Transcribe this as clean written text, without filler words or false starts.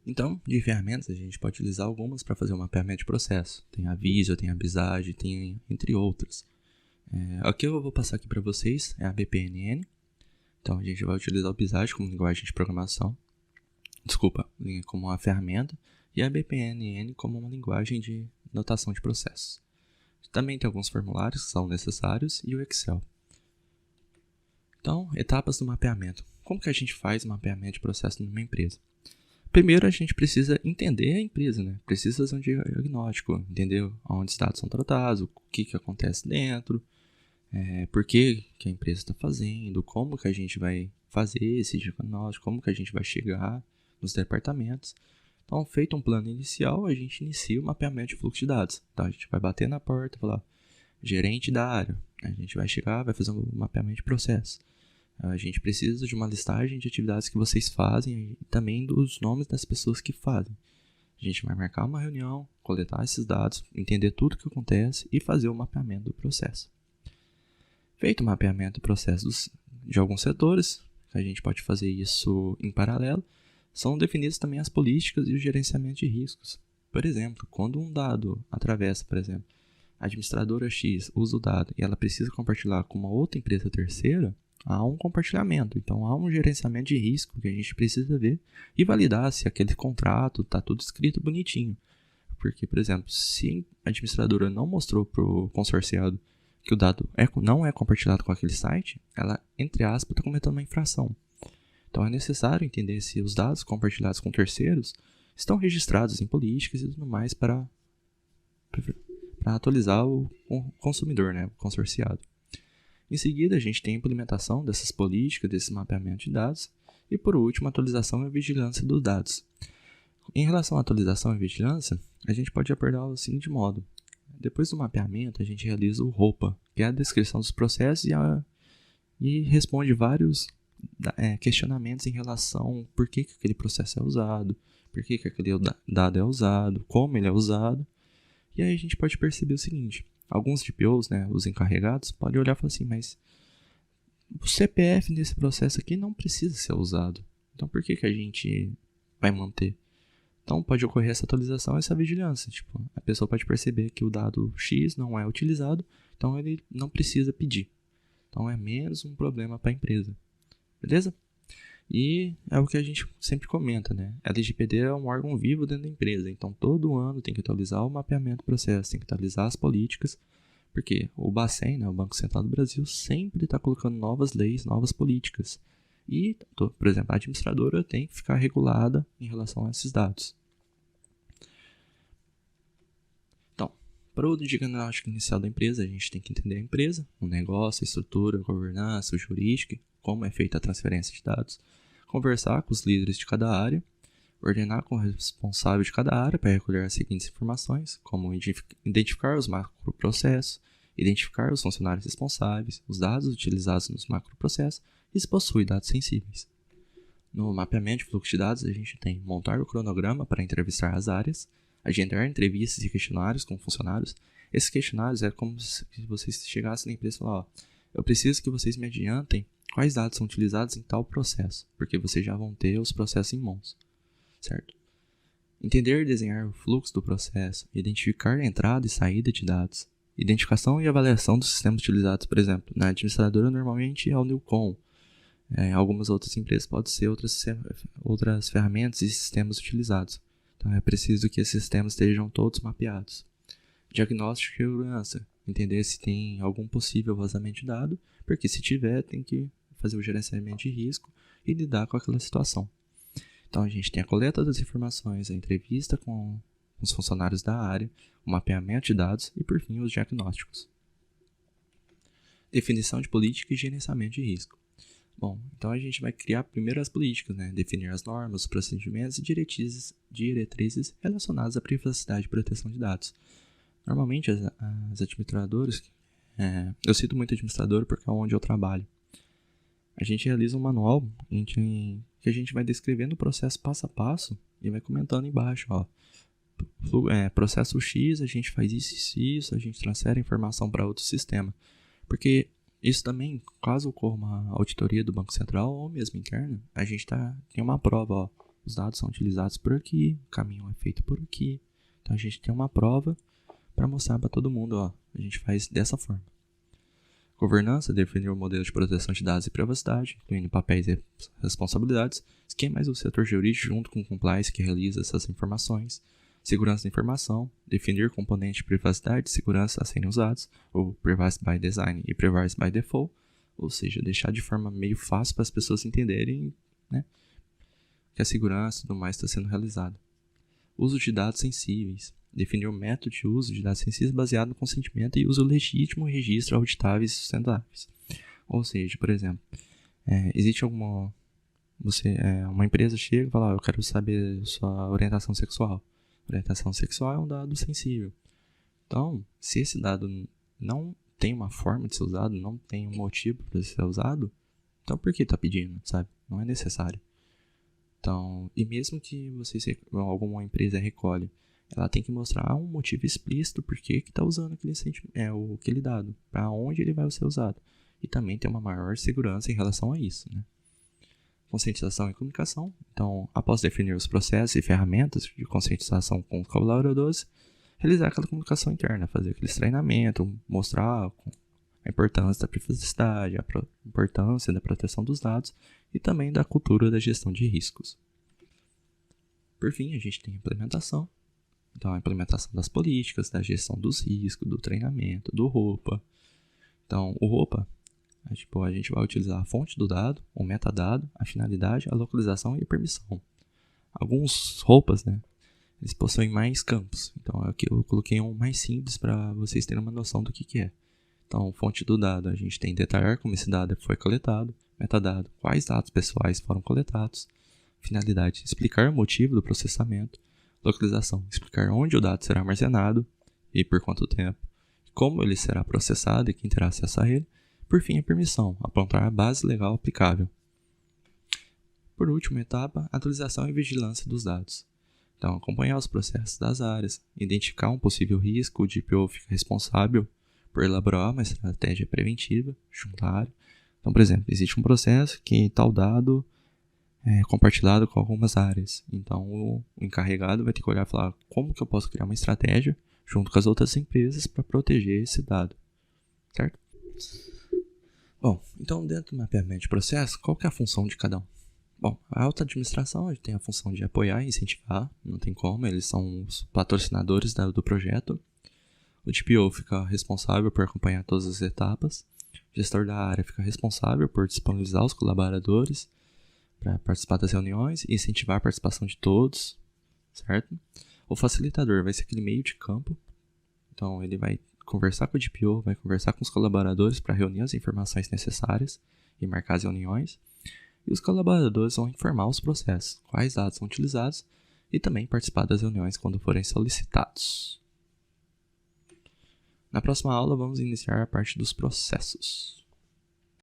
Então, de ferramentas, a gente pode utilizar algumas para fazer o mapeamento de processo. Tem a Visio, tem a Visage, tem entre outras. O que eu vou passar aqui para vocês é a BPNN. Então, a gente vai utilizar o Visage como linguagem de programação. Como uma ferramenta. E a BPNN como uma linguagem de notação de processos. Também tem alguns formulários que são necessários e o Excel. Então, etapas do mapeamento. Como que a gente faz o mapeamento de processo numa empresa? Primeiro, a gente precisa entender a empresa, né? Precisa fazer um diagnóstico, entender onde os dados são tratados, o que acontece dentro, por que a empresa está fazendo, como que a gente vai fazer esse diagnóstico, como que a gente vai chegar nos departamentos. Então, feito um plano inicial, a gente inicia o mapeamento de fluxo de dados. Então, a gente vai bater na porta e falar, gerente da área. A gente vai chegar, vai fazer um mapeamento de processo. A gente precisa de uma listagem de atividades que vocês fazem e também dos nomes das pessoas que fazem. A gente vai marcar uma reunião, coletar esses dados, entender tudo o que acontece e fazer o mapeamento do processo. Feito o mapeamento do processo de alguns setores, a gente pode fazer isso em paralelo, são definidas também as políticas e o gerenciamento de riscos. Por exemplo, quando um dado atravessa, por exemplo, a administradora X usa o dado e ela precisa compartilhar com uma outra empresa terceira, há um compartilhamento. Então, há um gerenciamento de risco que a gente precisa ver e validar se aquele contrato está tudo escrito bonitinho. Porque, por exemplo, se a administradora não mostrou para o consorciado que o dado não é compartilhado com aquele site, ela, entre aspas, está cometendo uma infração. Então, é necessário entender se os dados compartilhados com terceiros estão registrados em políticas e tudo mais para atualizar o consumidor, né, o consorciado. Em seguida, a gente tem a implementação dessas políticas, desse mapeamento de dados. E, por último, a atualização e a vigilância dos dados. Em relação à atualização e vigilância, a gente pode abordar o seguinte modo. Depois do mapeamento, a gente realiza o ROPA, que é a descrição dos processos e responde vários questionamentos em relação ao por que aquele processo é usado, por que aquele dado é usado, como ele é usado. E aí a gente pode perceber o seguinte. Alguns DPOs, né, os encarregados, podem olhar e falar assim, mas o CPF nesse processo aqui não precisa ser usado. Então, por que a gente vai manter? Então, pode ocorrer essa atualização, essa vigilância. Tipo, a pessoa pode perceber que o dado X não é utilizado, então ele não precisa pedir. Então, é menos um problema para a empresa. Beleza? E é o que a gente sempre comenta, né? A LGPD é um órgão vivo dentro da empresa, então todo ano tem que atualizar o mapeamento do processo, tem que atualizar as políticas, porque o Bacen, né, o Banco Central do Brasil, sempre está colocando novas leis, novas políticas. E, por exemplo, a administradora tem que ficar regulada em relação a esses dados. Então, para o diagnóstico inicial da empresa, a gente tem que entender a empresa, o negócio, a estrutura, a governança, o jurídico, como é feita a transferência de dados, conversar com os líderes de cada área, ordenar com o responsável de cada área para recolher as seguintes informações, como identificar os macroprocessos, identificar os funcionários responsáveis, os dados utilizados nos macroprocessos e se possui dados sensíveis. No mapeamento de fluxo de dados, a gente tem montar o cronograma para entrevistar as áreas, agendar entrevistas e questionários com funcionários. Esses questionários é como se vocês chegassem na empresa e falassem, eu preciso que vocês me adiantem quais dados são utilizados em tal processo, porque vocês já vão ter os processos em mãos, certo? Entender e desenhar o fluxo do processo, identificar a entrada e saída de dados, identificação e avaliação dos sistemas utilizados, por exemplo, na administradora normalmente é o Newcom, algumas outras empresas podem ser outras ferramentas e sistemas utilizados, então é preciso que esses sistemas estejam todos mapeados. Diagnóstico e segurança, entender se tem algum possível vazamento de dado, porque se tiver tem que fazer o gerenciamento de risco e lidar com aquela situação. Então a gente tem a coleta das informações, a entrevista com os funcionários da área, o mapeamento de dados e por fim os diagnósticos. Definição de política e gerenciamento de risco. Bom, então a gente vai criar primeiro as políticas, né? Definir as normas, os procedimentos e diretrizes relacionadas à privacidade e proteção de dados. Normalmente as administradoras, eu cito muito administrador porque é onde eu trabalho, a gente realiza um manual que a gente vai descrevendo o processo passo a passo e vai comentando embaixo, processo X, a gente faz isso, a gente transfere a informação para outro sistema. Porque isso também, caso ocorra uma auditoria do Banco Central ou mesmo interna, a gente tem uma prova, os dados são utilizados por aqui, o caminho é feito por aqui. Então a gente tem uma prova para mostrar para todo mundo, ó, a gente faz dessa forma. Governança, definir o modelo de proteção de dados e privacidade, incluindo papéis e responsabilidades. Esquemas do setor jurídico junto com o compliance que realiza essas informações. Segurança da informação, definir componentes de privacidade e segurança a serem usados, ou Privacy by Design e Privacy by Default, ou seja, deixar de forma meio fácil para as pessoas entenderem, né, que a segurança e tudo mais está sendo realizada. Uso de dados sensíveis, definir o método de uso de dados sensíveis baseado no consentimento e uso legítimo, registro auditáveis e sustentáveis. Ou seja, por exemplo, existe alguma... uma empresa chega e fala, eu quero saber sua orientação sexual. Orientação sexual é um dado sensível. Então, se esse dado não tem uma forma de ser usado, não tem um motivo para ser usado, então por que está pedindo, sabe? Não é necessário. Então, e mesmo que alguma empresa recolhe, ela tem que mostrar um motivo explícito por que está usando aquele dado, para onde ele vai ser usado. E também tem uma maior segurança em relação a isso, né? Conscientização e comunicação. Então, após definir os processos e ferramentas de conscientização com os colaboradores, realizar aquela comunicação interna, fazer aqueles treinamentos, mostrar a importância da privacidade, a importância da proteção dos dados e também da cultura da gestão de riscos. Por fim, a gente tem a implementação. Então, a implementação das políticas, da gestão dos riscos, do treinamento, do ROPA. Então, o ROPA, a gente vai utilizar a fonte do dado, o metadado, a finalidade, a localização e a permissão. Alguns ROPAs, né, eles possuem mais campos. Então, aqui eu coloquei um mais simples para vocês terem uma noção do que é. Então, fonte do dado, a gente tem detalhar como esse dado foi coletado, metadado, quais dados pessoais foram coletados, finalidade, explicar o motivo do processamento, localização, explicar onde o dado será armazenado e por quanto tempo, como ele será processado e quem terá acesso a ele. Por fim, a permissão, apontar a base legal aplicável. Por última etapa, atualização e vigilância dos dados. Então, acompanhar os processos das áreas, identificar um possível risco, o DPO fica responsável por elaborar uma estratégia preventiva junto à área. Então, por exemplo, existe um processo que tal dado é compartilhado com algumas áreas. Então, o encarregado vai ter que olhar e falar como que eu posso criar uma estratégia junto com as outras empresas para proteger esse dado, certo? Bom, então dentro do mapeamento de processo, qual que é a função de cada um? Bom, a alta administração tem a função de apoiar e incentivar, não tem como, eles são os patrocinadores do projeto. O DPO fica responsável por acompanhar todas as etapas. O gestor da área fica responsável por disponibilizar os colaboradores para participar das reuniões e incentivar a participação de todos, certo? O facilitador vai ser aquele meio de campo. Então, ele vai conversar com o DPO, vai conversar com os colaboradores para reunir as informações necessárias e marcar as reuniões. E os colaboradores vão informar os processos, quais dados são utilizados e também participar das reuniões quando forem solicitados. Na próxima aula, vamos iniciar a parte dos processos.